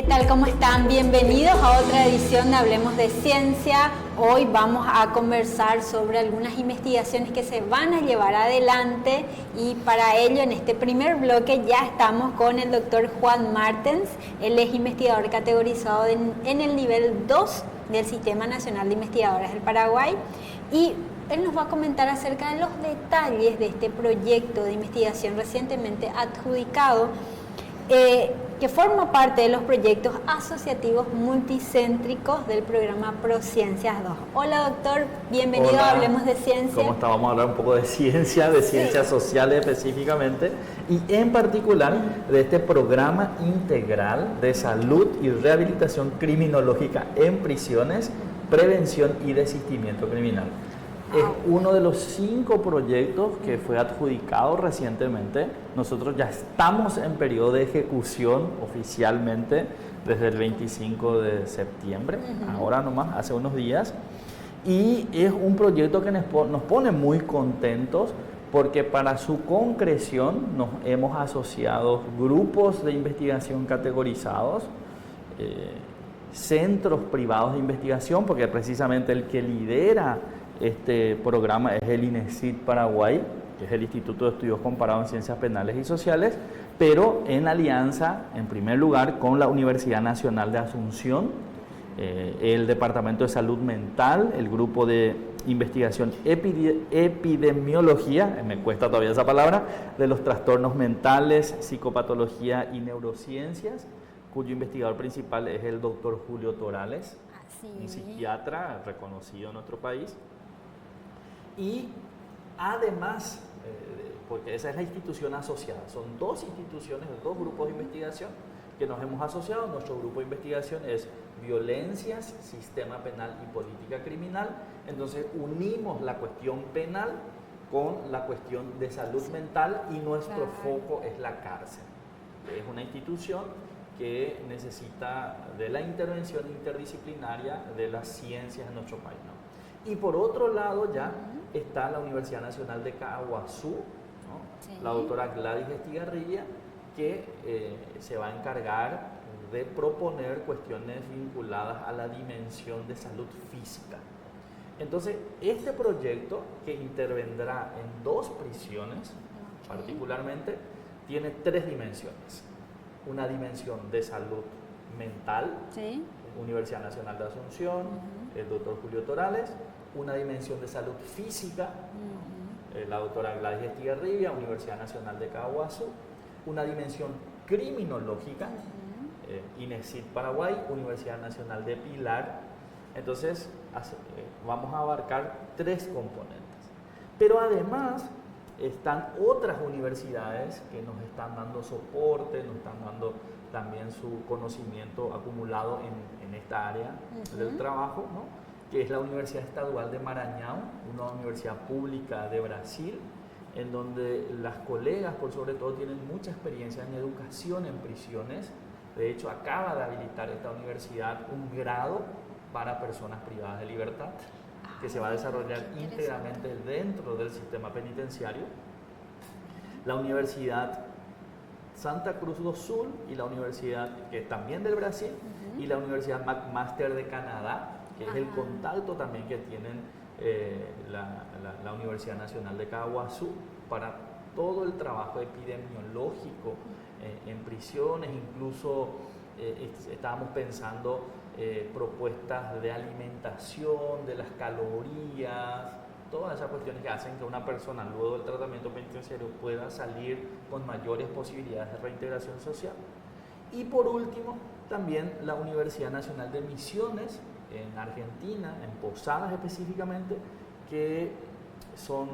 ¿Qué tal? ¿Cómo están? Bienvenidos a otra edición de Hablemos de Ciencia. Hoy vamos a conversar sobre algunas investigaciones que se van a llevar adelante y para ello en este primer bloque ya estamos con el doctor Juan Martens. Él es investigador categorizado en el nivel 2 del Sistema Nacional de Investigadores del Paraguay y él nos va a comentar acerca de los detalles de este proyecto de investigación recientemente adjudicado que forma parte de los proyectos asociativos multicéntricos del programa ProCiencias 2. Hola doctor, bienvenido Hola, a Hablemos de Ciencia. ¿Cómo está? Vamos a hablar un poco de ciencia, de ciencias sociales específicamente, y en particular de este programa integral de salud y rehabilitación criminológica en prisiones, prevención y desistimiento criminal. Es uno de los 5 proyectos que fue adjudicado recientemente. Nosotros ya estamos en periodo de ejecución oficialmente desde el 25 de septiembre, ahora nomás, hace unos días. Y es un proyecto que nos pone muy contentos porque para su concreción nos hemos asociado grupos de investigación categorizados, centros privados de investigación, porque precisamente el que lidera este programa es el INESID Paraguay, que es el Instituto de Estudios Comparados en Ciencias Penales y Sociales, pero en alianza, en primer lugar, con la Universidad Nacional de Asunción, el Departamento de Salud Mental, el Grupo de Investigación Epidemiología, me cuesta todavía esa palabra, de los trastornos mentales, psicopatología y neurociencias, cuyo investigador principal es el doctor Julio Torales, un psiquiatra reconocido en nuestro país. Y además, porque esa es la institución asociada, son 2 instituciones, 2 grupos de investigación que nos hemos asociado. Nuestro grupo de investigación es Violencias, Sistema Penal y Política Criminal. Entonces unimos la cuestión penal con la cuestión de salud mental y nuestro foco es la cárcel. Es una institución que necesita de la intervención interdisciplinaria de las ciencias en nuestro país, ¿no? Y por otro lado ya está la Universidad Nacional de Caguazú, ¿no? Sí. La doctora Gladys Estigarribia, que se va a encargar de proponer cuestiones vinculadas a la dimensión de salud física. Entonces, este proyecto, que intervendrá en 2 prisiones, particularmente, tiene 3 dimensiones. Una dimensión de salud mental, sí. Universidad Nacional de Asunción, el doctor Julio Torales. Una dimensión de salud física, la doctora Gladys Estigarribia, Universidad Nacional de Caguazú. Una dimensión criminológica, INESID Paraguay, Universidad Nacional de Pilar. Entonces, vamos a abarcar 3 componentes. Pero además, están otras universidades que nos están dando soporte, nos están dando también su conocimiento acumulado en esta área del trabajo, ¿no? Que es la Universidad Estadual de Maranhão, una universidad pública de Brasil, en donde las colegas, por sobre todo, tienen mucha experiencia en educación en prisiones. De hecho, acaba de habilitar esta universidad un grado para personas privadas de libertad, que se va a desarrollar íntegramente dentro del sistema penitenciario. La Universidad Santa Cruz do Sul y la Universidad, que es también del Brasil, y la Universidad McMaster de Canadá, que es el contacto también que tienen la Universidad Nacional de Caguazú para todo el trabajo epidemiológico en prisiones. Incluso estábamos pensando propuestas de alimentación, de las calorías, todas esas cuestiones que hacen que una persona luego del tratamiento penitenciario pueda salir con mayores posibilidades de reintegración social. Y por último, también la Universidad Nacional de Misiones en Argentina, en Posadas específicamente, que son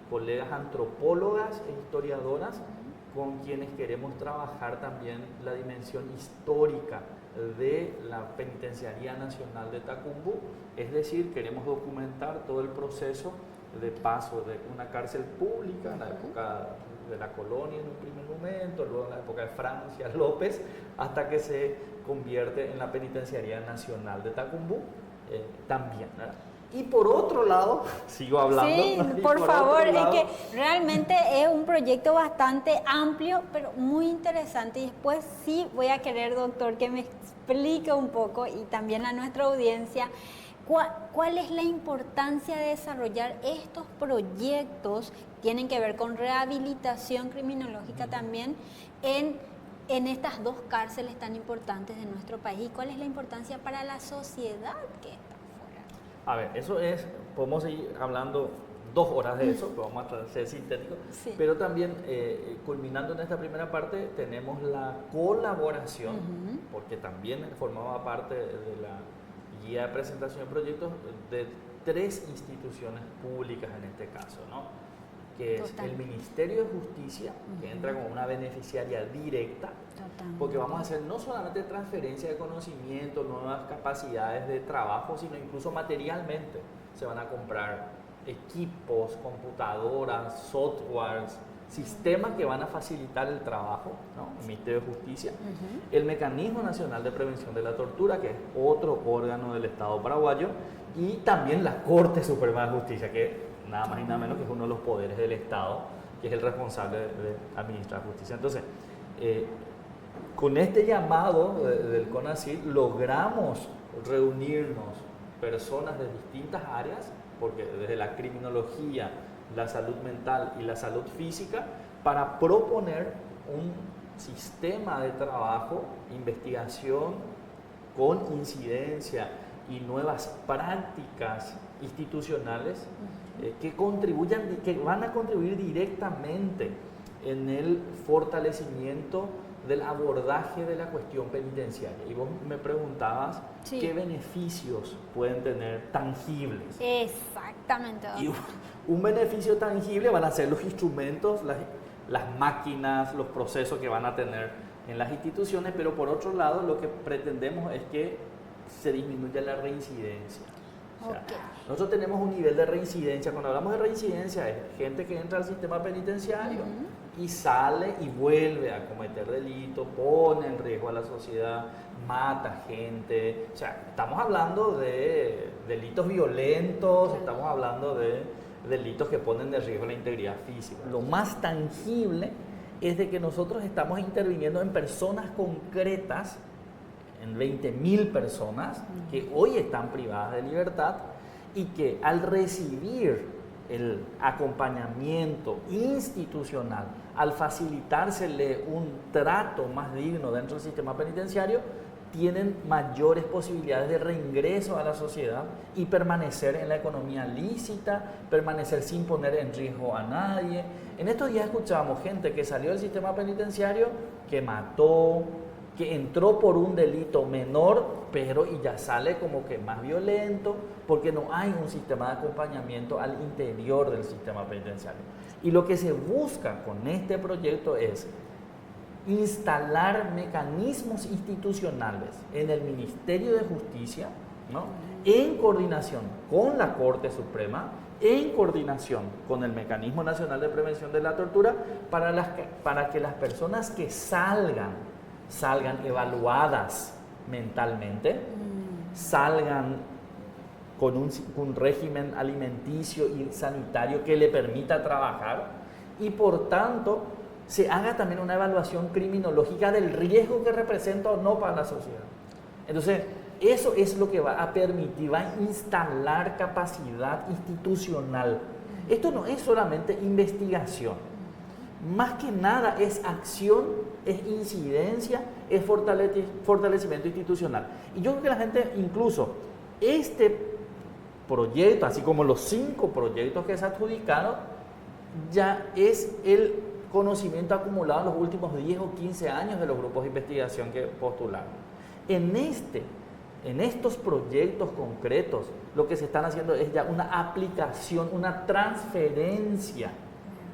colegas antropólogas e historiadoras con quienes queremos trabajar también la dimensión histórica de la Penitenciaría Nacional de Tacumbú, es decir, queremos documentar todo el proceso de paso de una cárcel pública en la época de la colonia en un primer momento, luego en la época de Francia López, hasta que se convierte en la Penitenciaría Nacional de Tacumbú también, ¿verdad? Y por otro lado, sigo hablando. Sí, por favor, es que realmente es un proyecto bastante amplio, pero muy interesante. Y después sí voy a querer, doctor, que me explique un poco y también a nuestra audiencia cuál es la importancia de desarrollar estos proyectos, tienen que ver con rehabilitación criminológica también, en estas dos cárceles tan importantes de nuestro país. ¿Y cuál es la importancia para la sociedad que está fuera? A ver, eso es, podemos seguir hablando 2 horas de eso, pero vamos a ser sintéticos, sí. Pero también, culminando en esta primera parte, tenemos la colaboración, porque también formaba parte de la guía de presentación de proyectos de 3 instituciones públicas en este caso, ¿no? Que es el Ministerio de Justicia, que entra como una beneficiaria directa, porque vamos a hacer no solamente transferencia de conocimiento, nuevas capacidades de trabajo, sino incluso materialmente. Se van a comprar equipos, computadoras, softwares, sistemas que van a facilitar el trabajo, ¿no? El Ministerio de Justicia. El Mecanismo Nacional de Prevención de la Tortura, que es otro órgano del Estado paraguayo, y también la Corte Suprema de Justicia, que nada más y nada menos que es uno de los poderes del Estado, que es el responsable de administrar justicia. Entonces, con este llamado del CONACYT logramos reunirnos personas de distintas áreas, porque desde la criminología, la salud mental y la salud física, para proponer un sistema de trabajo, investigación con incidencia y nuevas prácticas institucionales que van a contribuir directamente en el fortalecimiento del abordaje de la cuestión penitenciaria. Y vos me preguntabas qué beneficios pueden tener tangibles. Exactamente. Y un beneficio tangible van a ser los instrumentos, las máquinas, los procesos que van a tener en las instituciones, pero por otro lado lo que pretendemos es que se disminuya la reincidencia. O sea, nosotros tenemos un nivel de reincidencia. Cuando hablamos de reincidencia es gente que entra al sistema penitenciario y sale y vuelve a cometer delitos, pone en riesgo a la sociedad, mata gente. O sea, estamos hablando de delitos violentos, estamos hablando de delitos que ponen en riesgo la integridad física. Lo más tangible es de que nosotros estamos interviniendo en personas concretas, en 20.000 personas que hoy están privadas de libertad y que al recibir el acompañamiento institucional, al facilitársele un trato más digno dentro del sistema penitenciario, tienen mayores posibilidades de reingreso a la sociedad y permanecer en la economía lícita, permanecer sin poner en riesgo a nadie. En estos días escuchábamos gente que salió del sistema penitenciario, que mató, que entró por un delito menor, pero y ya sale como que más violento, porque no hay un sistema de acompañamiento al interior del sistema penitenciario. Y lo que se busca con este proyecto es instalar mecanismos institucionales en el Ministerio de Justicia, ¿no? En coordinación con la Corte Suprema, en coordinación con el Mecanismo Nacional de Prevención de la Tortura, para que las personas que salgan evaluadas mentalmente, salgan con un régimen alimenticio y sanitario que le permita trabajar y por tanto se haga también una evaluación criminológica del riesgo que representa o no para la sociedad. Entonces, eso es lo que va a permitir, va a instalar capacidad institucional. Esto no es solamente investigación. Más que nada es acción, es incidencia, es fortalecimiento institucional. Y yo creo que la gente, incluso este proyecto, así como los 5 proyectos que se adjudicaron, ya es el conocimiento acumulado en los últimos 10 o 15 años de los grupos de investigación que postularon. En estos proyectos concretos, lo que se están haciendo es ya una aplicación, una transferencia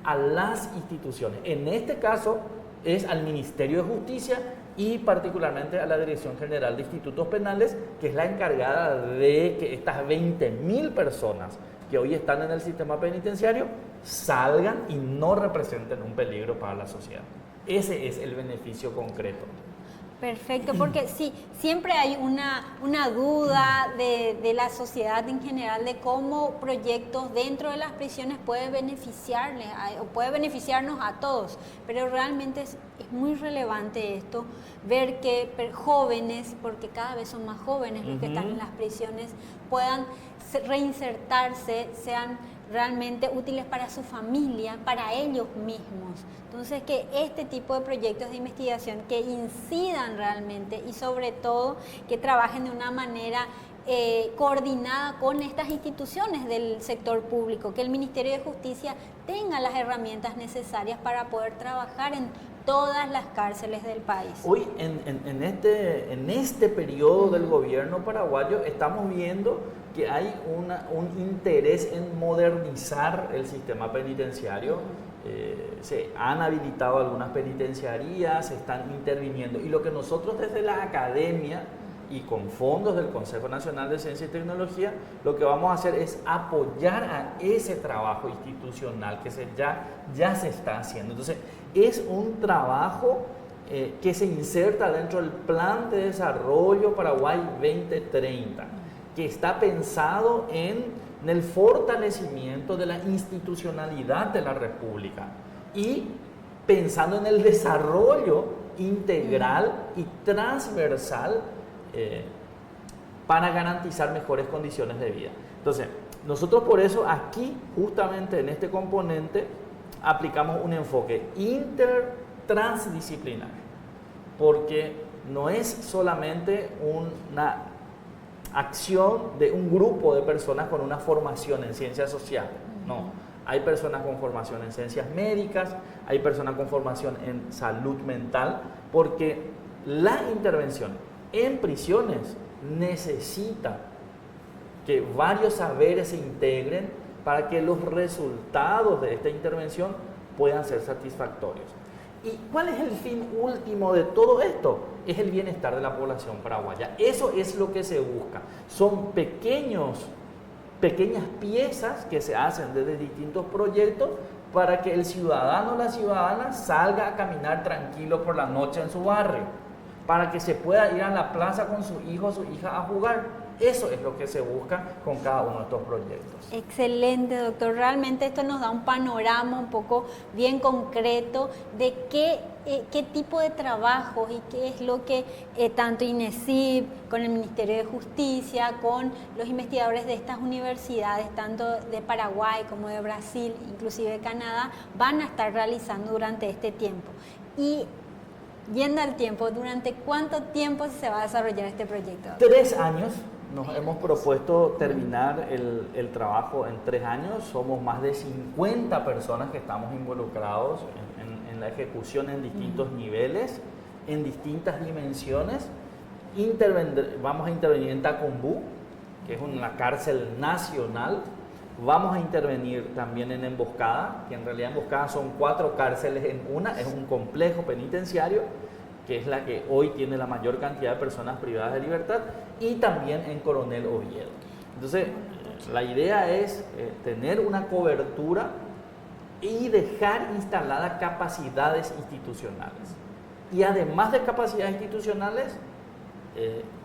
a las instituciones. En este caso es al Ministerio de Justicia y particularmente a la Dirección General de Institutos Penales, que es la encargada de que estas 20.000 personas que hoy están en el sistema penitenciario salgan y no representen un peligro para la sociedad. Ese es el beneficio concreto. Perfecto, porque sí, siempre hay una duda de la sociedad en general de cómo proyectos dentro de las prisiones pueden beneficiarles o puede beneficiarnos a todos, pero realmente es muy relevante esto, ver que jóvenes, porque cada vez son más jóvenes los que están en las prisiones, puedan reinsertarse, sean realmente útiles para su familia, para ellos mismos. Entonces, que este tipo de proyectos de investigación que incidan realmente y sobre todo que trabajen de una manera coordinada con estas instituciones del sector público, que el Ministerio de Justicia tenga las herramientas necesarias para poder trabajar en todas las cárceles del país. Hoy, en este periodo del gobierno paraguayo, estamos viendo que hay un interés en modernizar el sistema penitenciario. Se han habilitado algunas penitenciarías, se están interviniendo. Y lo que nosotros desde la academia y con fondos del Consejo Nacional de Ciencia y Tecnología, lo que vamos a hacer es apoyar a ese trabajo institucional que ya se está haciendo. Entonces, es un trabajo que se inserta dentro del Plan de Desarrollo Paraguay 2030, que está pensado en el fortalecimiento de la institucionalidad de la República y pensando en el desarrollo integral y transversal para garantizar mejores condiciones de vida. Entonces, nosotros por eso aquí, justamente en este componente, aplicamos un enfoque transdisciplinar, porque no es solamente una acción de un grupo de personas con una formación en ciencias sociales, no. Hay personas con formación en ciencias médicas, hay personas con formación en salud mental, porque la intervención en prisiones necesita que varios saberes se integren para que los resultados de esta intervención puedan ser satisfactorios. ¿Y cuál es el fin último de todo esto? Es el bienestar de la población paraguaya. Eso es lo que se busca. Son pequeñas piezas que se hacen desde distintos proyectos para que el ciudadano o la ciudadana salga a caminar tranquilo por la noche en su barrio, para que se pueda ir a la plaza con su hijo o su hija a jugar. Eso es lo que se busca con cada uno de estos proyectos. Excelente, doctor. Realmente esto nos da un panorama un poco bien concreto de qué tipo de trabajos y qué es lo que tanto INESIP, con el Ministerio de Justicia, con los investigadores de estas universidades, tanto de Paraguay como de Brasil, inclusive de Canadá, van a estar realizando durante este tiempo. Y yendo al tiempo, ¿durante cuánto tiempo se va a desarrollar este proyecto? 3 años. Nos hemos propuesto terminar el trabajo en 3 años. Somos más de 50 personas que estamos involucrados en la ejecución en distintos niveles, en distintas dimensiones. Vamos a intervenir en Tacumbú, que es una cárcel nacional. Vamos a intervenir también en Emboscada, que en realidad Emboscada son 4 cárceles en una, es un complejo penitenciario, que es la que hoy tiene la mayor cantidad de personas privadas de libertad, y también en Coronel Oviedo. Entonces, la idea es tener una cobertura y dejar instaladas capacidades institucionales. Y además de capacidades institucionales,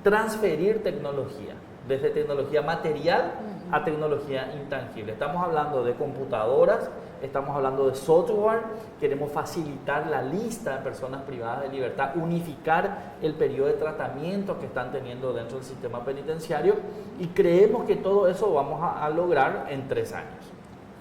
transferir tecnología, desde tecnología material a tecnología intangible. Estamos hablando de computadoras, estamos hablando de software, queremos facilitar la lista de personas privadas de libertad, unificar el periodo de tratamiento que están teniendo dentro del sistema penitenciario, y creemos que todo eso vamos a lograr en 3 años.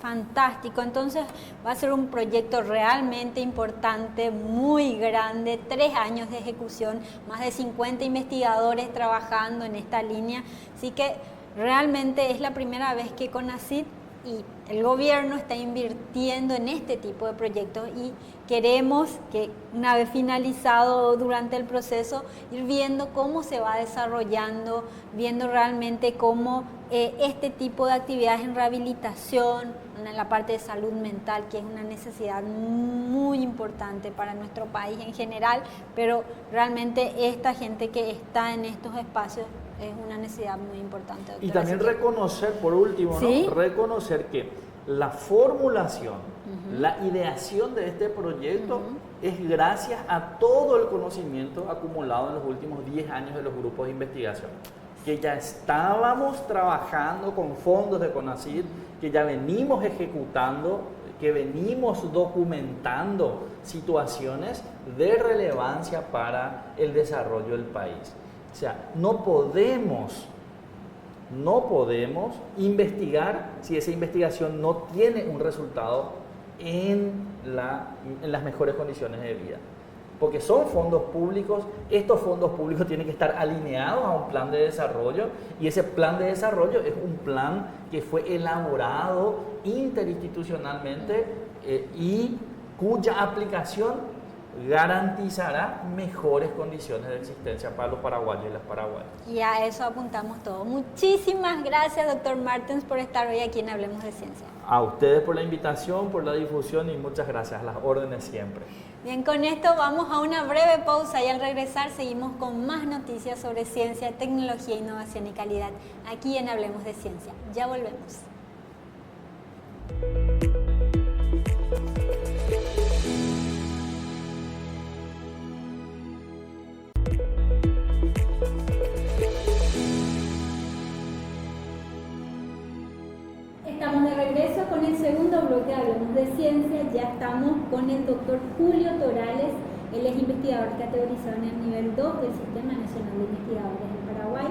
Fantástico, entonces va a ser un proyecto realmente importante, muy grande, 3 años de ejecución, más de 50 investigadores trabajando en esta línea, así que realmente es la primera vez que CONACYT y el gobierno está invirtiendo en este tipo de proyectos, y queremos que una vez finalizado durante el proceso ir viendo cómo se va desarrollando, viendo realmente cómo este tipo de actividades en rehabilitación, en la parte de salud mental, que es una necesidad muy importante para nuestro país en general, pero realmente esta gente que está en estos espacios es una necesidad muy importante. Doctora. Y también reconocer, por último, ¿sí? ¿no? Reconocer que la formulación, la ideación de este proyecto es gracias a todo el conocimiento acumulado en los últimos 10 años de los grupos de investigación, que ya estábamos trabajando con fondos de CONACYT, que ya venimos ejecutando, que venimos documentando situaciones de relevancia para el desarrollo del país. O sea, no podemos investigar si esa investigación no tiene un resultado en las mejores condiciones de vida. Porque son fondos públicos, estos fondos públicos tienen que estar alineados a un plan de desarrollo, y ese plan de desarrollo es un plan que fue elaborado interinstitucionalmente y cuya aplicación garantizará mejores condiciones de existencia para los paraguayos y las paraguayas. Y a eso apuntamos todos. Muchísimas gracias, doctor Martens, por estar hoy aquí en Hablemos de Ciencia. A ustedes por la invitación, por la difusión, y muchas gracias. Las órdenes siempre. Bien, con esto vamos a una breve pausa y al regresar seguimos con más noticias sobre ciencia, tecnología, innovación y calidad aquí en Hablemos de Ciencia. Ya volvemos. Estamos de regreso con el segundo bloque de Hablemos de Ciencia. Ya estamos con el doctor Julio Torales. Él es investigador categorizado en el nivel 2 del Sistema Nacional de Investigadores del Paraguay.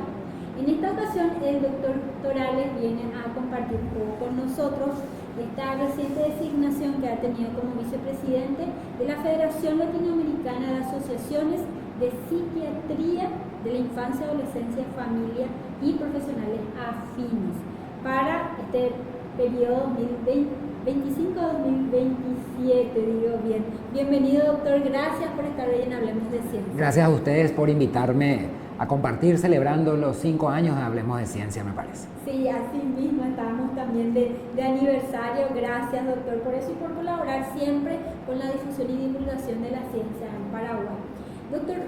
En esta ocasión, el doctor Torales viene a compartir un poco con nosotros esta reciente designación que ha tenido como vicepresidente de la Federación Latinoamericana de Asociaciones de Psiquiatría de la Infancia, Adolescencia, Familia y Profesionales Afines para este periodo 2025-2027, digo bien. Bienvenido, doctor, gracias por estar hoy en Hablemos de Ciencia. Gracias a ustedes por invitarme a compartir celebrando los 5 años de Hablemos de Ciencia, me parece. Sí, así mismo estamos también de aniversario. Gracias, doctor, por eso y por colaborar siempre con la difusión y divulgación de la ciencia en Paraguay. Doctor,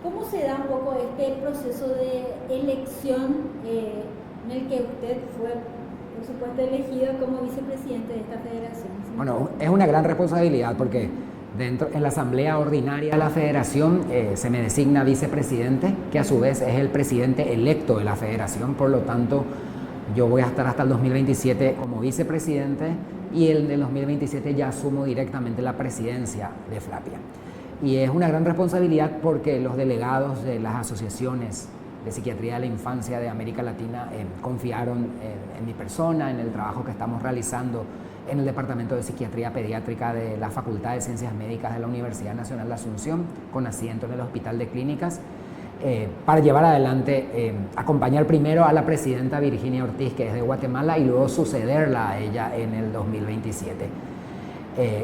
¿cómo se da un poco este proceso de elección en el que usted fue, por supuesto, elegido como vicepresidente de esta federación? Bueno, es una gran responsabilidad porque en la asamblea ordinaria de la federación se me designa vicepresidente, que a su vez es el presidente electo de la federación. Por lo tanto, yo voy a estar hasta el 2027 como vicepresidente, y el del 2027 ya asumo directamente la presidencia de FLAPIA. Y es una gran responsabilidad porque los delegados de las asociaciones de psiquiatría de la infancia de América Latina confiaron en mi persona, en el trabajo que estamos realizando en el Departamento de Psiquiatría Pediátrica de la Facultad de Ciencias Médicas de la Universidad Nacional de Asunción, con asiento en el Hospital de Clínicas, para llevar adelante, acompañar primero a la presidenta Virginia Ortiz, que es de Guatemala, y luego sucederla a ella en el 2027.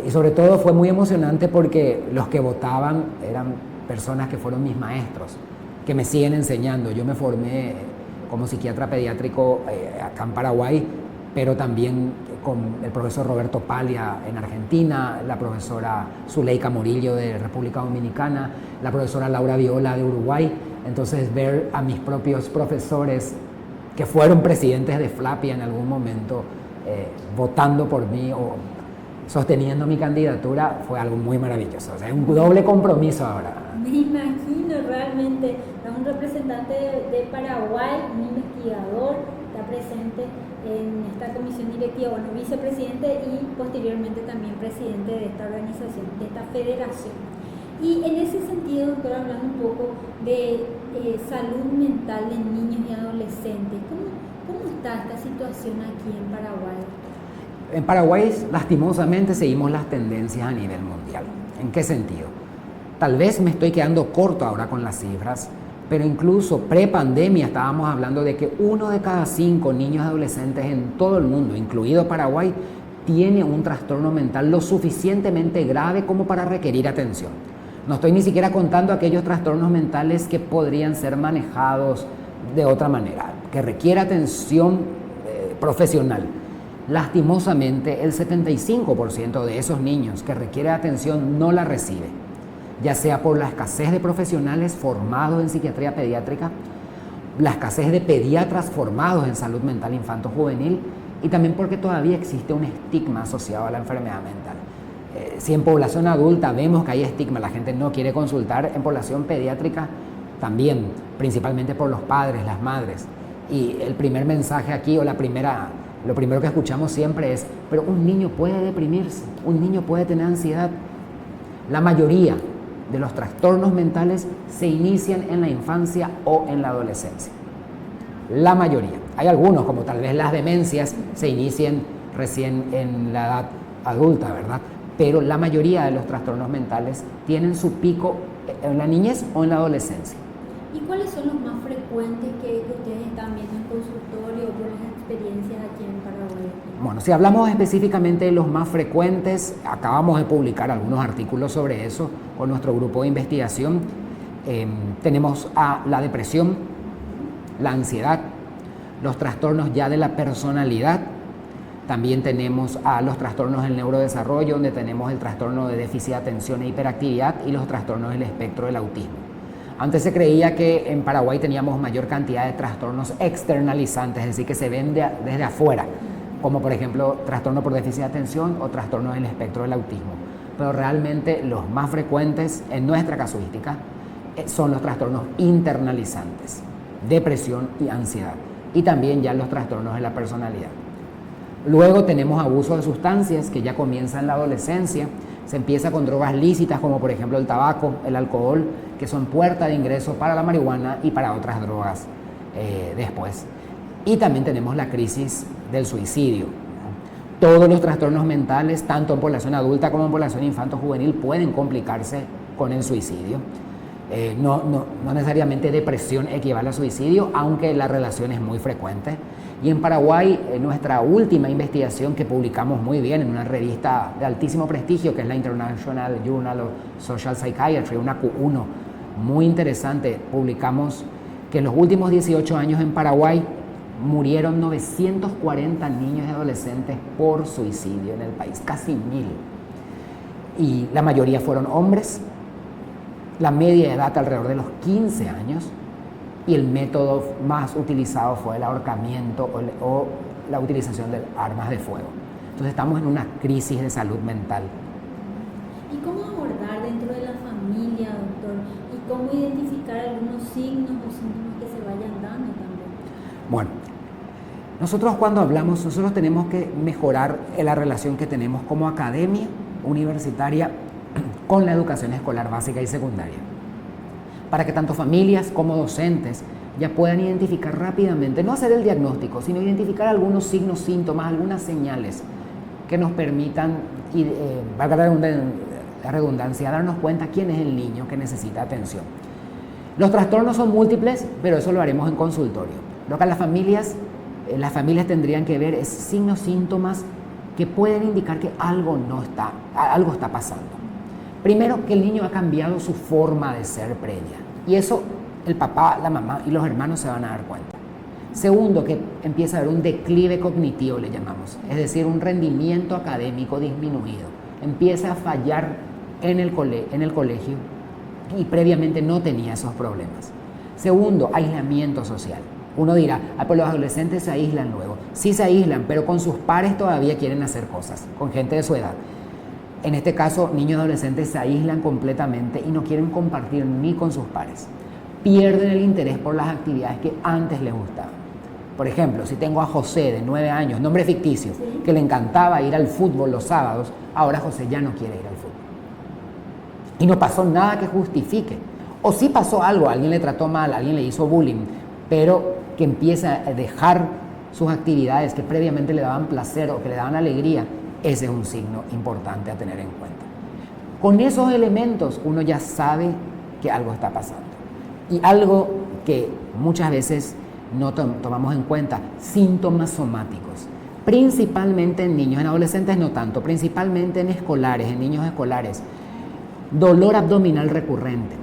Y sobre todo fue muy emocionante porque los que votaban eran personas que fueron mis maestros, que me siguen enseñando. Yo me formé como psiquiatra pediátrico acá en Paraguay, pero también con el profesor Roberto Palia en Argentina, la profesora Zuleika Morillo de República Dominicana, la profesora Laura Viola de Uruguay. Entonces, ver a mis propios profesores que fueron presidentes de FLAPIA en algún momento votando por mí o sosteniendo mi candidatura fue algo muy maravilloso. O sea, es un doble compromiso ahora. Me imagino realmente, es un representante de Paraguay, un investigador, está presente en esta comisión directiva, bueno, vicepresidente y posteriormente también presidente de esta organización, de esta federación. Y en ese sentido, doctor, hablando un poco de salud mental de niños y adolescentes, ¿cómo está esta situación aquí en Paraguay? En Paraguay, lastimosamente, seguimos las tendencias a nivel mundial. ¿En qué sentido? Tal vez me estoy quedando corto ahora con las cifras, pero incluso pre-pandemia estábamos hablando de que 1 de cada 5 niños y adolescentes en todo el mundo, incluido Paraguay, tiene un trastorno mental lo suficientemente grave como para requerir atención. No estoy ni siquiera contando aquellos trastornos mentales que podrían ser manejados de otra manera, que requiere atención profesional. Lastimosamente, el 75% de esos niños que requiere atención no la recibe, ya sea por la escasez de profesionales formados en psiquiatría pediátrica, la escasez de pediatras formados en salud mental infanto-juvenil, y también porque todavía existe un estigma asociado a la enfermedad mental. Si en población adulta vemos que hay estigma, la gente no quiere consultar, en población pediátrica también, principalmente por los padres, las madres. Y el primer mensaje aquí, lo primero que escuchamos siempre es, pero un niño puede deprimirse, un niño puede tener ansiedad. La mayoría de los trastornos mentales se inician en la infancia o en la adolescencia. La mayoría. Hay algunos, como tal vez las demencias, se inician recién en la edad adulta, ¿verdad? Pero la mayoría de los trastornos mentales tienen su pico en la niñez o en la adolescencia. ¿Y cuáles son los más frecuentes que ustedes están viendo en consultorio por las experiencias aquí en Paraguay? Bueno, si hablamos específicamente de los más frecuentes, acabamos de publicar algunos artículos sobre eso con nuestro grupo de investigación. Tenemos a la depresión, la ansiedad, los trastornos ya de la personalidad. También tenemos a los trastornos del neurodesarrollo, donde tenemos el trastorno de déficit de atención e hiperactividad y los trastornos del espectro del autismo. Antes se creía que en Paraguay teníamos mayor cantidad de trastornos externalizantes, es decir, que se ven desde afuera, como por ejemplo trastorno por déficit de atención o trastorno del espectro del autismo. Pero realmente los más frecuentes en nuestra casuística son los trastornos internalizantes, depresión y ansiedad, y también ya los trastornos de la personalidad. Luego tenemos abuso de sustancias que ya comienza en la adolescencia. Se empieza con drogas lícitas como por ejemplo el tabaco, el alcohol, que son puerta de ingreso para la marihuana y para otras drogas después. Y también tenemos la crisis del suicidio. Todos los trastornos mentales, tanto en población adulta como en población infanto-juvenil, pueden complicarse con el suicidio. No necesariamente depresión equivale a suicidio, aunque la relación es muy frecuente. Y en Paraguay, nuestra última investigación que publicamos muy bien en una revista de altísimo prestigio, que es la International Journal of Social Psychiatry, una Q1 muy interesante, publicamos que en los últimos 18 años en Paraguay murieron 940 niños y adolescentes por suicidio en el país, casi 1000. Y la mayoría fueron hombres, la media de edad alrededor de los 15 años, y el método más utilizado fue el ahorcamiento o la utilización de armas de fuego. Entonces estamos en una crisis de salud mental. ¿Y cómo abordar dentro de la familia, doctor? ¿Y cómo identificar algunos signos o síntomas que se vayan dando también? Bueno, nosotros cuando hablamos, nosotros tenemos que mejorar la relación que tenemos como academia universitaria con la educación escolar básica y secundaria, para que tanto familias como docentes ya puedan identificar rápidamente, no hacer el diagnóstico, sino identificar algunos signos, síntomas, algunas señales que nos permitan, valga la redundancia, darnos cuenta quién es el niño que necesita atención. Los trastornos son múltiples, pero eso lo haremos en consultorio. Lo que las familias tendrían que ver es signos, síntomas que pueden indicar que algo está pasando. Primero, que el niño ha cambiado su forma de ser previa. Y eso el papá, la mamá y los hermanos se van a dar cuenta. Segundo, que empieza a haber un declive cognitivo, le llamamos. Es decir, un rendimiento académico disminuido. Empieza a fallar en el colegio y previamente no tenía esos problemas. Segundo, aislamiento social. Uno dirá, pues los adolescentes se aíslan luego. Sí se aíslan, pero con sus pares todavía quieren hacer cosas, con gente de su edad. En este caso, niños y adolescentes se aíslan completamente y no quieren compartir ni con sus pares. Pierden el interés por las actividades que antes les gustaban. Por ejemplo, si tengo a José de 9 años, nombre ficticio, que le encantaba ir al fútbol los sábados, ahora José ya no quiere ir al fútbol. Y no pasó nada que justifique. O sí pasó algo, alguien le trató mal, alguien le hizo bullying, pero que empieza a dejar sus actividades que previamente le daban placer o que le daban alegría, ese es un signo importante a tener en cuenta. Con esos elementos uno ya sabe que algo está pasando. Y algo que muchas veces no tomamos en cuenta, síntomas somáticos. Principalmente en niños, en adolescentes no tanto, principalmente en escolares, en niños escolares. Dolor abdominal recurrente,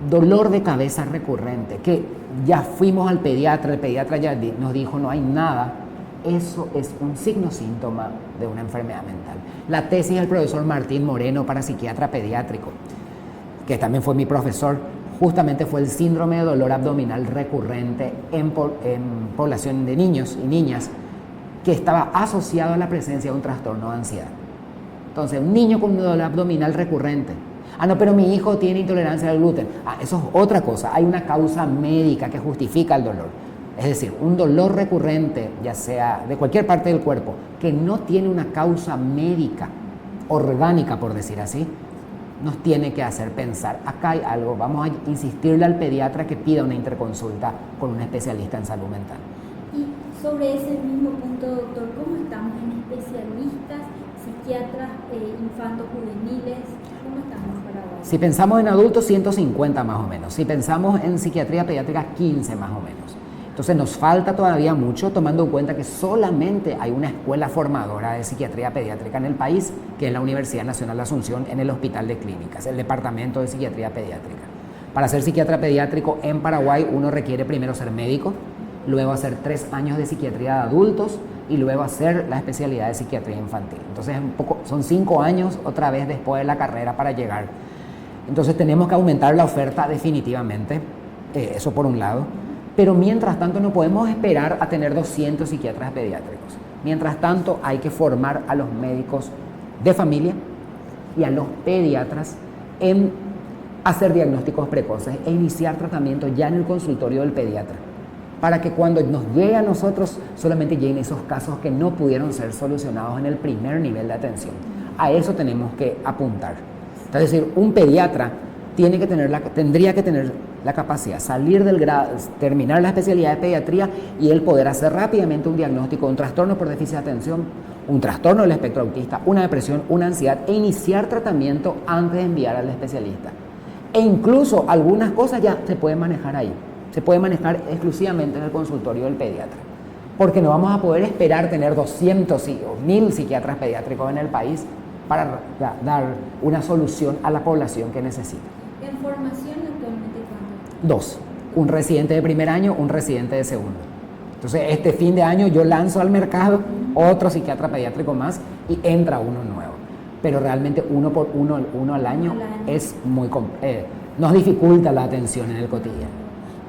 dolor de cabeza recurrente, que ya fuimos al pediatra, el pediatra ya nos dijo no hay nada. Eso es un signo síntoma de una enfermedad mental. La tesis del profesor Martín Moreno, para psiquiatra pediátrico, que también fue mi profesor, justamente fue el síndrome de dolor abdominal recurrente en población de niños y niñas que estaba asociado a la presencia de un trastorno de ansiedad. Entonces, un niño con un dolor abdominal recurrente. Ah, no, pero mi hijo tiene intolerancia al gluten. Ah, eso es otra cosa. Hay una causa médica que justifica el dolor. Es decir, un dolor recurrente, ya sea de cualquier parte del cuerpo, que no tiene una causa médica, orgánica, por decir así, nos tiene que hacer pensar, acá hay algo, vamos a insistirle al pediatra que pida una interconsulta con un especialista en salud mental. Y sobre ese mismo punto, doctor, ¿cómo estamos en especialistas, psiquiatras infantos juveniles? ¿Cómo estamos para ahora? Si pensamos en adultos, 150 más o menos. Si pensamos en psiquiatría pediátrica, 15 más o menos. Entonces nos falta todavía mucho, tomando en cuenta que solamente hay una escuela formadora de psiquiatría pediátrica en el país, que es la Universidad Nacional de Asunción, en el Hospital de Clínicas, el Departamento de Psiquiatría Pediátrica. Para ser psiquiatra pediátrico en Paraguay, uno requiere primero ser médico, luego hacer 3 años de psiquiatría de adultos y luego hacer la especialidad de psiquiatría infantil. Entonces son 5 años otra vez después de la carrera para llegar. Entonces tenemos que aumentar la oferta definitivamente, eso por un lado. Pero mientras tanto no podemos esperar a tener 200 psiquiatras pediátricos. Mientras tanto hay que formar a los médicos de familia y a los pediatras en hacer diagnósticos precoces e iniciar tratamiento ya en el consultorio del pediatra, para que cuando nos llegue a nosotros solamente lleguen esos casos que no pudieron ser solucionados en el primer nivel de atención. A eso tenemos que apuntar. Es decir, un pediatra tendría que tener la capacidad de salir del grado, terminar la especialidad de pediatría y él poder hacer rápidamente un diagnóstico de un trastorno por déficit de atención, un trastorno del espectro autista, una depresión, una ansiedad e iniciar tratamiento antes de enviar al especialista. E incluso algunas cosas ya se pueden manejar ahí, se puede manejar exclusivamente en el consultorio del pediatra, porque no vamos a poder esperar tener 200 o 1000 psiquiatras pediátricos en el país para dar una solución a la población que necesita. ¿En formación actualmente cuánto? 2, un residente de primer año, un residente de segundo. Entonces este fin de año yo lanzo al mercado otro psiquiatra pediátrico más y entra uno nuevo. Pero realmente uno al año es muy nos dificulta la atención en el cotidiano.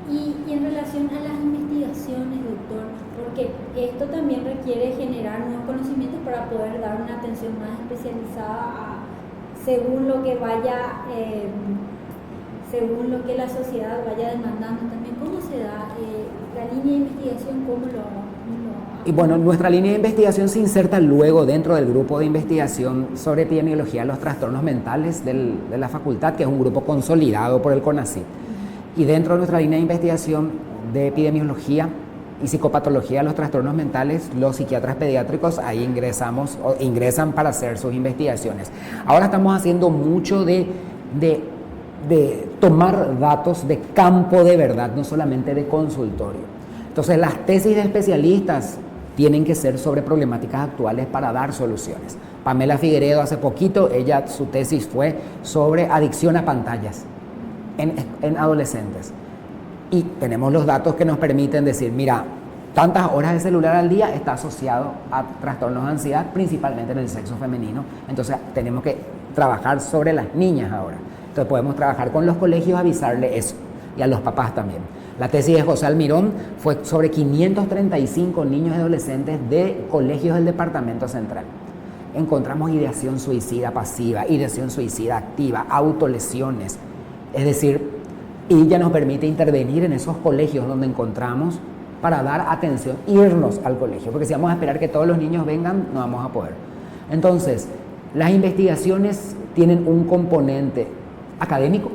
Y en relación a las investigaciones, doctor, porque esto también requiere generar nuevos conocimientos para poder dar una atención más especializada según lo que vaya, según lo que la sociedad vaya demandando también. ¿Cómo se da la línea de investigación? ¿Cómo lo Y bueno, nuestra línea de investigación se inserta luego dentro del grupo de investigación sobre epidemiología de los trastornos mentales de la facultad, que es un grupo consolidado por el CONACYT. Y dentro de nuestra línea de investigación de epidemiología y psicopatología de los trastornos mentales, los psiquiatras pediátricos ahí ingresan para hacer sus investigaciones. Ahora estamos haciendo mucho de tomar datos de campo de verdad, no solamente de consultorio. Entonces las tesis de especialistas tienen que ser sobre problemáticas actuales para dar soluciones. Pamela Figueredo hace poquito, su tesis fue sobre adicción a pantallas en adolescentes. Y tenemos los datos que nos permiten decir, mira, tantas horas de celular al día está asociado a trastornos de ansiedad, principalmente en el sexo femenino. Entonces tenemos que trabajar sobre las niñas ahora. Entonces podemos trabajar con los colegios, avisarle eso, y a los papás también. La tesis de José Almirón fue sobre 535 niños y adolescentes de colegios del Departamento Central. Encontramos ideación suicida pasiva, ideación suicida activa, autolesiones. Es decir, y ella nos permite intervenir en esos colegios donde encontramos para dar atención, irnos al colegio, porque si vamos a esperar que todos los niños vengan, no vamos a poder. Entonces, las investigaciones tienen un componente académico,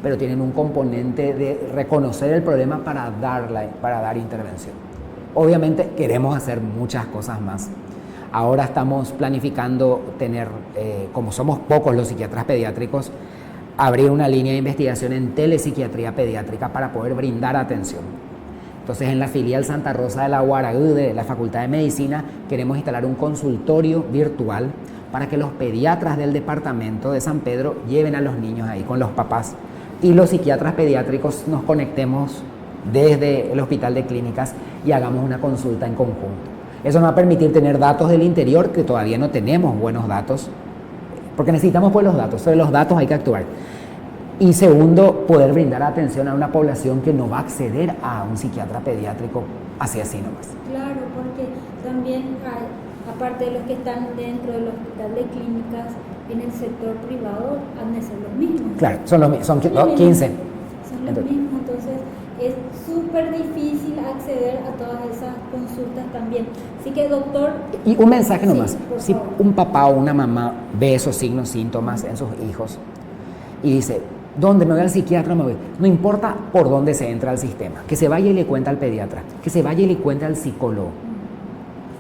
pero tienen un componente de reconocer el problema para dar intervención. Obviamente queremos hacer muchas cosas más. Ahora estamos planificando tener, como somos pocos los psiquiatras pediátricos, abrir una línea de investigación en telepsiquiatría pediátrica para poder brindar atención. Entonces, en la filial Santa Rosa de la UARAG de la Facultad de Medicina, queremos instalar un consultorio virtual para que los pediatras del departamento de San Pedro lleven a los niños ahí con los papás y los psiquiatras pediátricos nos conectemos desde el Hospital de Clínicas y hagamos una consulta en conjunto. Eso nos va a permitir tener datos del interior, que todavía no tenemos buenos datos, porque necesitamos pues los datos. Sobre los datos hay que actuar. Y segundo, poder brindar atención a una población que no va a acceder a un psiquiatra pediátrico así nomás. Claro, porque también aparte de los que están dentro del hospital de clínicas, en el sector privado han de ser los mismos. Claro, son 15. Son los mismos, entonces es súper difícil acceder a todas esas consultas también. Así que, doctor... Y un mensaje nomás. Sí, si un papá o una mamá ve esos signos, síntomas en sus hijos y dice, ¿dónde me voy al psiquiatra? Me voy. No importa por dónde se entra al sistema. Que se vaya y le cuente al pediatra. Que se vaya y le cuente al psicólogo.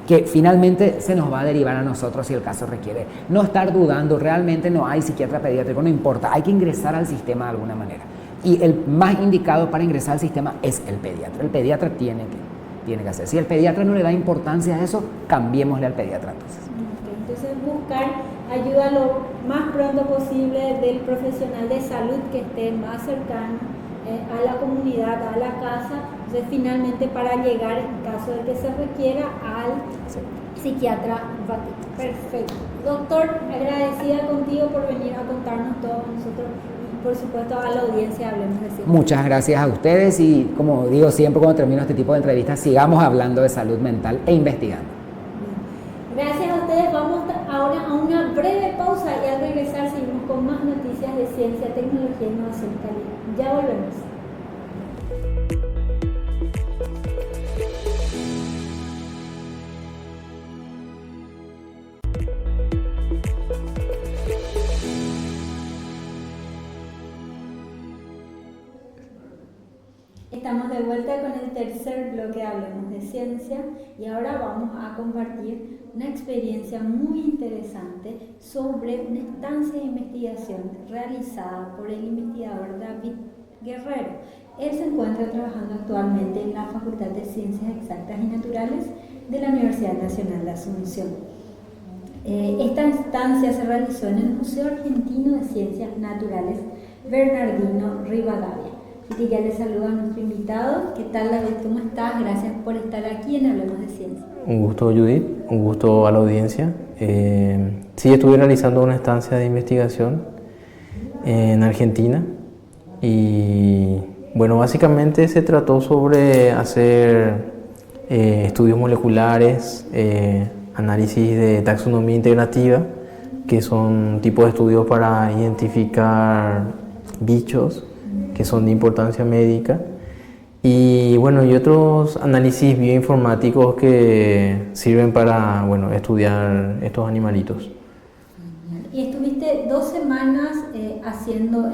Que finalmente se nos va a derivar a nosotros si el caso requiere. No estar dudando, realmente no hay psiquiatra pediátrico, no importa. Hay que ingresar al sistema de alguna manera. Y el más indicado para ingresar al sistema es el pediatra. El pediatra tiene que hacer. Si el pediatra no le da importancia a eso, cambiémosle al pediatra entonces. Entonces buscar ayuda lo más pronto posible del profesional de salud que esté más cercano a la comunidad, a la casa, entonces finalmente para llegar en caso de que se requiera al psiquiatra infantil. Perfecto. Doctor, agradecida contigo por venir a contarnos todo nosotros. Por supuesto, a la audiencia Hablemos de Ciencia. Muchas gracias a ustedes y, como digo siempre cuando termino este tipo de entrevistas, sigamos hablando de salud mental e investigando. Bien. Gracias a ustedes. Vamos ahora a una breve pausa y al regresar seguimos con más noticias de ciencia, tecnología, innovación y calidad. Ya volvemos. Estamos de vuelta con el tercer bloque de Hablemos de Ciencia y ahora vamos a compartir una experiencia muy interesante sobre una estancia de investigación realizada por el investigador David Guerrero. Él se encuentra trabajando actualmente en la Facultad de Ciencias Exactas y Naturales de la Universidad Nacional de Asunción. Esta instancia se realizó en el Museo Argentino de Ciencias Naturales Bernardino Rivadavia. Así que ya le saludo a nuestro invitado. ¿Qué tal, David? ¿Cómo estás? Gracias por estar aquí en Hablemos de Ciencia. Un gusto, Judith. Un gusto a la audiencia. Sí, estuve realizando una estancia de investigación en Argentina y, bueno, básicamente se trató sobre hacer estudios moleculares, análisis de taxonomía integrativa, que son tipos de estudios para identificar bichos que son de importancia médica, y bueno, y otros análisis bioinformáticos que sirven para, bueno, estudiar estos animalitos. Y estuviste 2 semanas haciendo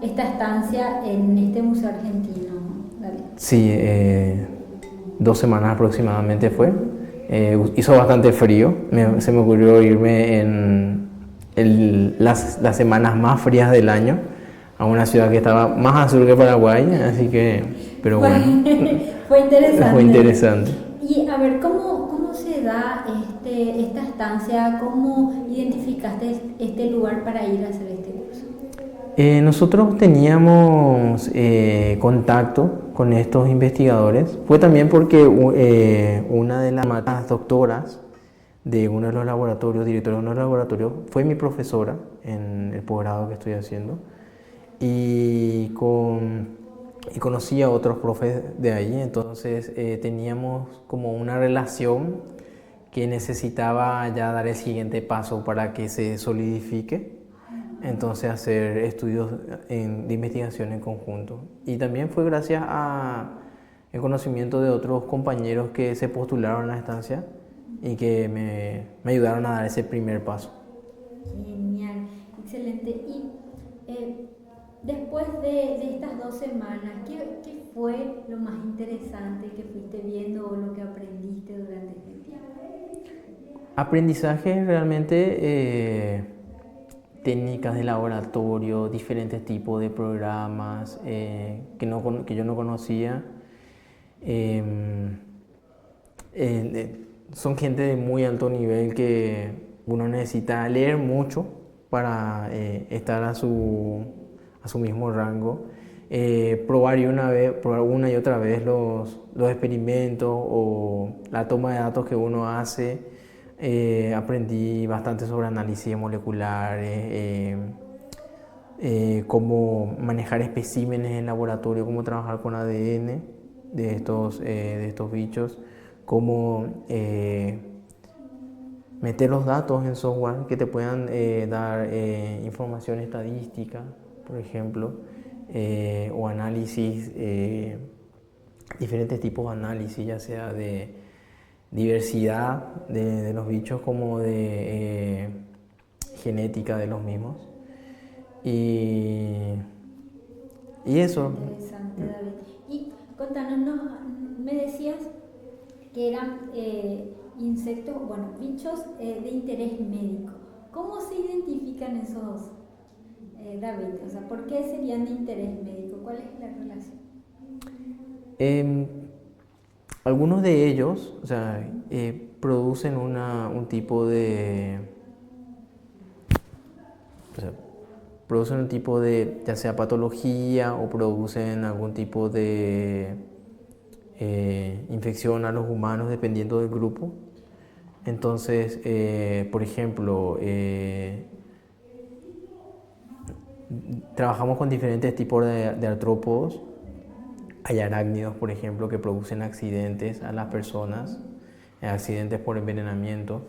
esta estancia en este museo argentino, David. Sí, 2 semanas aproximadamente fue. Hizo bastante frío. Se me ocurrió irme en las semanas más frías del año a una ciudad que estaba más al sur que Paraguay, así que, pero bueno. Fue interesante. Fue interesante. Y a ver, ¿cómo se da esta estancia? ¿Cómo identificaste este lugar para ir a hacer este curso? Nosotros teníamos contacto con estos investigadores. Fue también porque una de las doctoras de uno de los laboratorios, directora de uno de los laboratorios, fue mi profesora en el posgrado que estoy haciendo. Y conocí a otros profes de ahí, entonces teníamos como una relación que necesitaba ya dar el siguiente paso para que se solidifique, entonces hacer estudios de investigación en conjunto. Y también fue gracias al conocimiento de otros compañeros que se postularon a la estancia y que me ayudaron a dar ese primer paso. Genial, excelente. Y después de estas 2 semanas, ¿qué fue lo más interesante que fuiste viendo o lo que aprendiste durante este tiempo? Aprendizaje realmente, técnicas de laboratorio, diferentes tipos de programas que yo no conocía. Son gente de muy alto nivel que uno necesita leer mucho para estar a su mismo rango, probar una y otra vez los experimentos o la toma de datos que uno hace. Aprendí bastante sobre análisis moleculares, cómo manejar especímenes en laboratorio, cómo trabajar con ADN de estos bichos, cómo meter los datos en software que te puedan dar información estadística, por ejemplo, o análisis, diferentes tipos de análisis, ya sea de diversidad de los bichos como de genética de los mismos. Y eso. Interesante, David. Y contanos, me decías que eran insectos, bueno, bichos de interés médico. ¿Cómo se identifican esos, David? O sea, ¿por qué serían de interés médico? ¿Cuál es la relación? Algunos de ellos, o sea, producen un tipo de, o sea, producen un tipo de, ya sea patología o producen algún tipo de infección a los humanos dependiendo del grupo. Entonces, por ejemplo, trabajamos con diferentes tipos de artrópodos. Hay arácnidos, por ejemplo, que producen accidentes a las personas, accidentes por envenenamiento.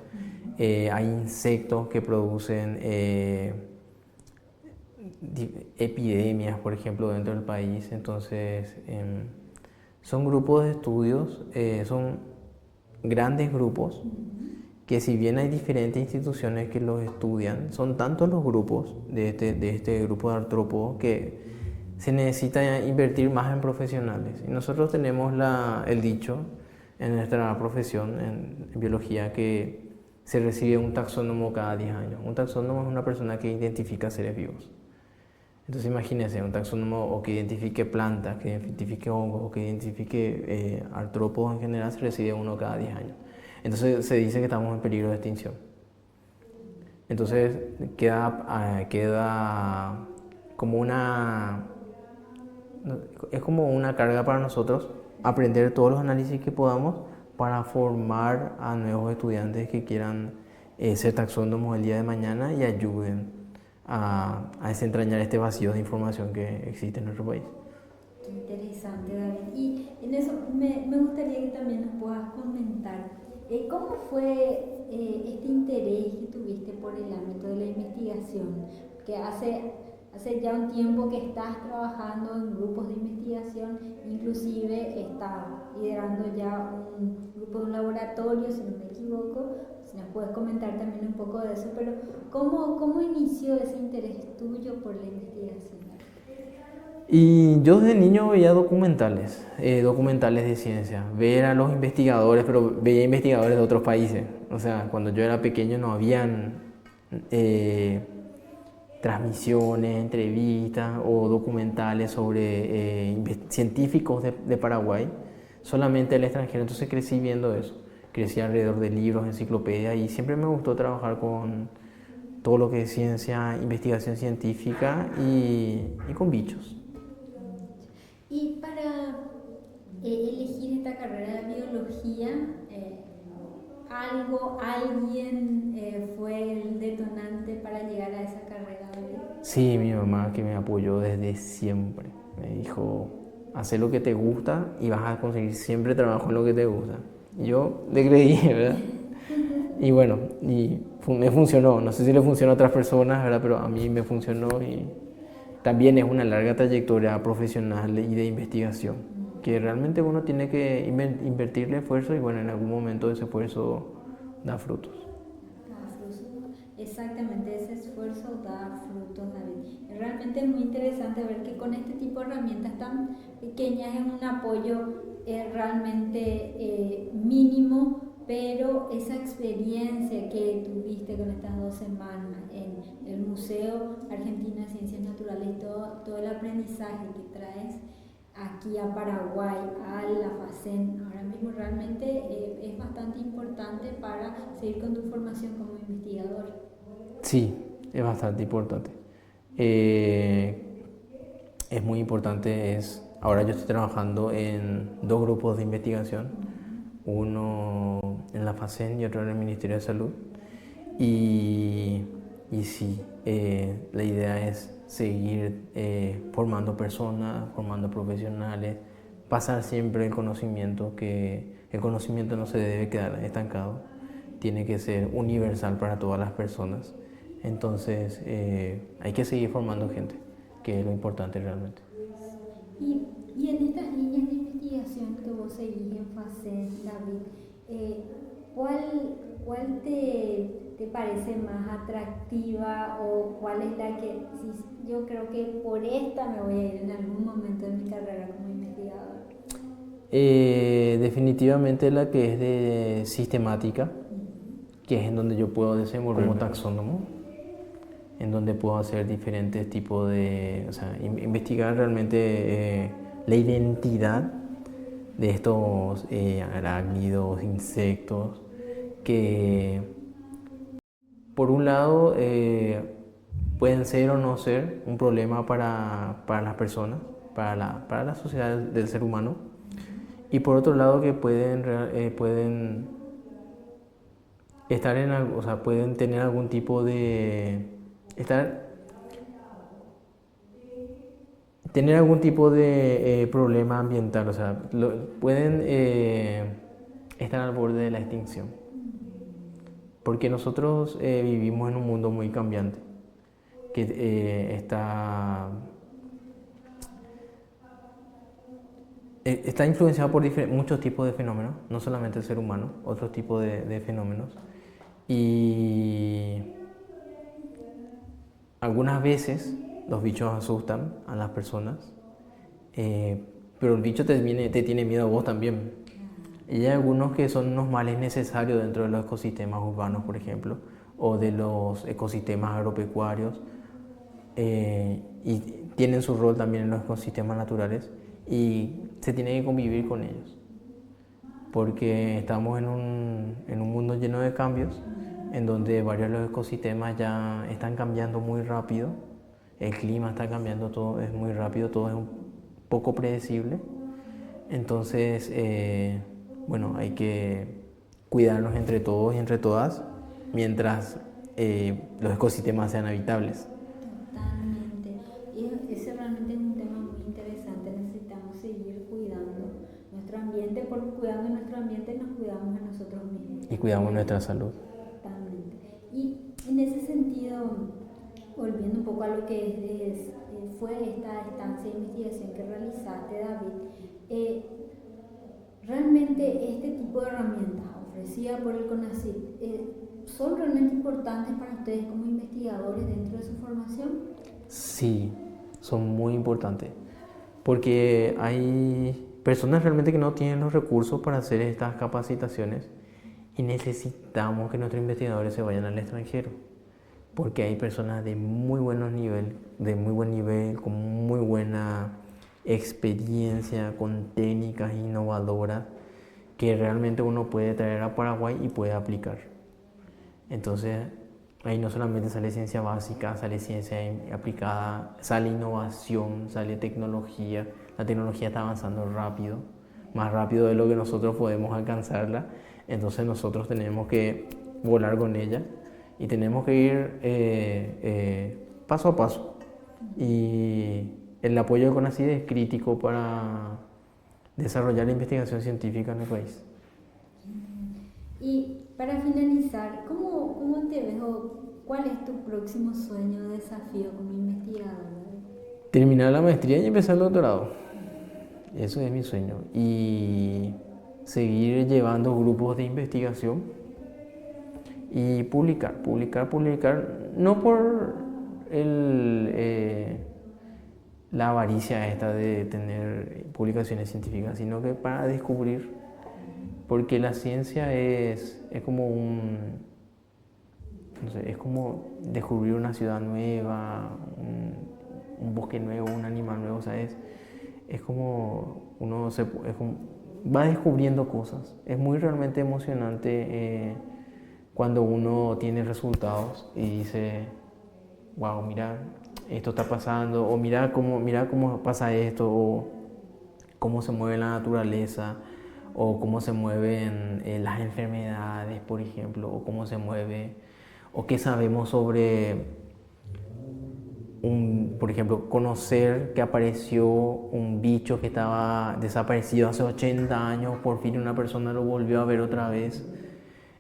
Hay insectos que producen epidemias, por ejemplo, dentro del país. Entonces, son grupos de estudios, son grandes grupos que, si bien hay diferentes instituciones que los estudian, son tantos los grupos de este grupo de artrópodos que se necesita invertir más en profesionales. Y nosotros tenemos el dicho en nuestra profesión, en biología, que se recibe un taxónomo cada 10 años. Un taxónomo es una persona que identifica seres vivos. Entonces imagínense, un taxónomo o que identifique plantas, que identifique hongos o que identifique artrópodos en general, se recibe uno cada 10 años. Entonces se dice que estamos en peligro de extinción. Entonces queda como es como una carga para nosotros aprender todos los análisis que podamos para formar a nuevos estudiantes que quieran ser taxónomos el día de mañana y ayuden a desentrañar este vacío de información que existe en nuestro país. Qué interesante, David. Y en eso me gustaría que también nos puedas comentar cómo fue este interés que tuviste por el ámbito de la investigación, que hace ya un tiempo que estás trabajando en grupos de investigación, inclusive estás liderando ya un grupo de un laboratorio, si no me equivoco. Si nos puedes comentar también un poco de eso, pero ¿cómo inició ese interés tuyo por la investigación? Y yo desde niño veía documentales de ciencia, ver a los investigadores, pero veía investigadores de otros países. O sea, cuando yo era pequeño no habían transmisiones, entrevistas o documentales sobre científicos de Paraguay, solamente el extranjero. Entonces crecí viendo eso, crecí alrededor de libros, enciclopedias, y siempre me gustó trabajar con todo lo que es ciencia, investigación científica y con bichos. Y para elegir esta carrera de biología, alguien fue el detonante para llegar a esa carrera? Sí, mi mamá, que me apoyó desde siempre. Me dijo, haz lo que te gusta y vas a conseguir siempre trabajo en lo que te gusta. Y yo le creí, ¿verdad? Y bueno, me funcionó. No sé si le funcionó a otras personas, ¿verdad? Pero a mí me funcionó, y también es una larga trayectoria profesional y de investigación, que realmente uno tiene que invertirle esfuerzo, y bueno, en algún momento ese esfuerzo da frutos. Exactamente, ese esfuerzo da frutos, David. Es realmente muy interesante ver que con este tipo de herramientas tan pequeñas es un apoyo realmente mínimo, pero esa experiencia que tuviste con estas 2 semanas en el Museo Argentino de Ciencias Naturales y todo el aprendizaje que traes aquí a Paraguay, a la FACEN, ahora mismo realmente es bastante importante para seguir con tu formación como investigador. Sí, es bastante importante. Es muy importante. Ahora yo estoy trabajando en 2 grupos de investigación, uno en la FACEN y otro en el Ministerio de Salud. Y sí, la idea es seguir formando personas, formando profesionales, pasar siempre el conocimiento, que el conocimiento no se debe quedar estancado, tiene que ser universal para todas las personas. Entonces hay que seguir formando gente, que es lo importante realmente. Y en estas líneas de investigación que vos seguís en FACET, David, ¿cuál te parece más atractiva o cuál es la que, si yo creo que por esta me voy a ir en algún momento de mi carrera como investigador? Definitivamente la que es de sistemática, que es en donde yo puedo desenvolver como taxónomo, en donde puedo hacer diferentes tipos de, o sea, investigar realmente la identidad de estos arácnidos, insectos, que por un lado pueden ser o no ser un problema para las personas, para la sociedad del ser humano, y por otro lado que pueden estar o sea, pueden tener algún tipo de tener algún tipo de problema ambiental, o sea, pueden estar al borde de la extinción. Porque nosotros vivimos en un mundo muy cambiante, que está influenciado por muchos tipos de fenómenos, no solamente el ser humano, otros tipos de fenómenos. Y algunas veces los bichos asustan a las personas, pero el bicho te tiene miedo a vos también. Y hay algunos que son unos males necesarios dentro de los ecosistemas urbanos, por ejemplo, o de los ecosistemas agropecuarios, y tienen su rol también en los ecosistemas naturales, y se tiene que convivir con ellos, porque estamos en un mundo lleno de cambios, en donde varios de los ecosistemas ya están cambiando muy rápido, el clima está cambiando, todo es muy rápido, todo es un poco predecible. Entonces, bueno, hay que cuidarnos entre todos y entre todas mientras los ecosistemas sean habitables. Totalmente. Y ese realmente es un tema muy interesante. Necesitamos seguir cuidando nuestro ambiente, porque cuidando nuestro ambiente nos cuidamos a nosotros mismos. Y cuidamos nuestra salud. Totalmente. Y en ese sentido, volviendo un poco a lo que fue esta estancia de investigación que realizaste, David, realmente este tipo de herramientas ofrecidas por el CONACYT son realmente importantes para ustedes como investigadores dentro de su formación. Sí, son muy importantes, porque hay personas realmente que no tienen los recursos para hacer estas capacitaciones, y necesitamos que nuestros investigadores se vayan al extranjero, porque hay personas de muy buen nivel, con muy buena experiencia, con técnicas innovadoras que realmente uno puede traer a Paraguay y puede aplicar. Entonces, ahí no solamente sale ciencia básica, sale ciencia aplicada, sale innovación, sale tecnología. La tecnología está avanzando rápido, más rápido de lo que nosotros podemos alcanzarla. Entonces nosotros tenemos que volar con ella y tenemos que ir paso a paso. Y el apoyo de CONACYT es crítico para desarrollar la investigación científica en el país. Y para finalizar, ¿cómo te ves o cuál es tu próximo sueño o desafío como investigador? Terminar la maestría y empezar el doctorado. Eso es mi sueño. Y seguir llevando grupos de investigación y publicar, no por la avaricia esta de tener publicaciones científicas, sino que para descubrir, porque la ciencia es como es como descubrir una ciudad nueva, un bosque nuevo, un animal nuevo, o sea, es como va descubriendo cosas. Es muy realmente emocionante cuando uno tiene resultados y dice, wow, mira, esto está pasando, o mira cómo pasa esto, o cómo se mueve la naturaleza, o cómo se mueven las enfermedades, por ejemplo, o cómo se mueve, o qué sabemos sobre por ejemplo, conocer que apareció un bicho que estaba desaparecido hace 80 años, por fin una persona lo volvió a ver otra vez.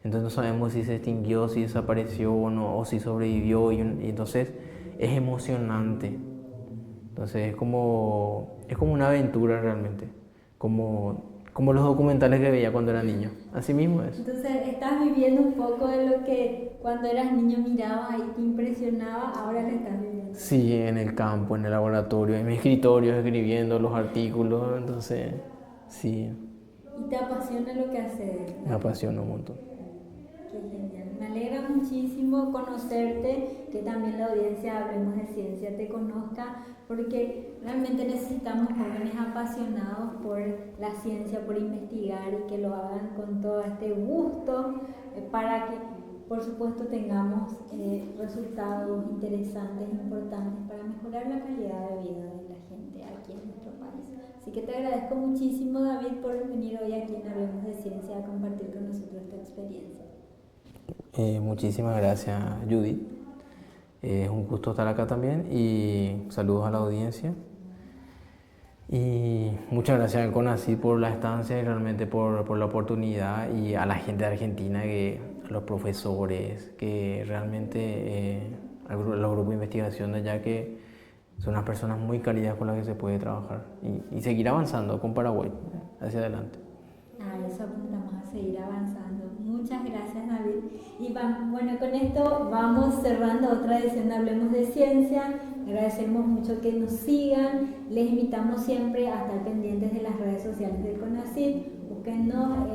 Entonces no sabemos si se extinguió, si desapareció o no, o si sobrevivió, y entonces es emocionante. Entonces es como una aventura realmente, como los documentales que veía cuando era niño. Así mismo es. Entonces estás viviendo un poco de lo que cuando eras niño mirabas y te impresionaba, ahora lo estás viviendo. Sí, en el campo, en el laboratorio, en mi escritorio, escribiendo los artículos, entonces sí. ¿Y te apasiona lo que haces? Me apasiona un montón. Qué genial. Me alegra muchísimo conocerte, que también la audiencia Hablemos de Ciencia te conozca, porque realmente necesitamos jóvenes apasionados por la ciencia, por investigar y que lo hagan con todo este gusto para que, por supuesto, tengamos resultados interesantes, importantes para mejorar la calidad de vida de la gente aquí en nuestro país. Así que te agradezco muchísimo, David, por venir hoy aquí en Hablemos de Ciencia a compartir con nosotros esta experiencia. Muchísimas gracias, Judith. Es un gusto estar acá también y saludos a la audiencia. Y muchas gracias al CONACYT por la estancia y realmente por la oportunidad, y a la gente de Argentina, a los profesores, que realmente los grupos de investigación de allá, que son unas personas muy cálidas con las que se puede trabajar y seguir avanzando con Paraguay hacia adelante. A eso apuntamos, a seguir avanzando. Muchas gracias, David. Y bueno, con esto vamos cerrando otra edición de Hablemos de Ciencia. Agradecemos mucho que nos sigan. Les invitamos siempre a estar pendientes de las redes sociales del CONACYT. Búsquennos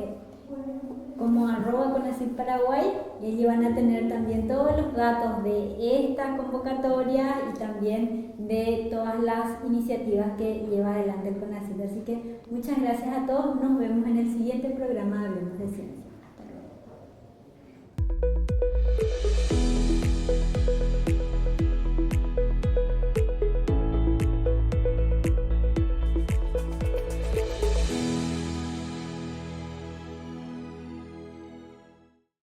como @CONACYT Paraguay, y allí van a tener también todos los datos de esta convocatoria y también de todas las iniciativas que lleva adelante el CONACYT. Así que muchas gracias a todos. Nos vemos en el siguiente programa de Hablemos de Ciencia.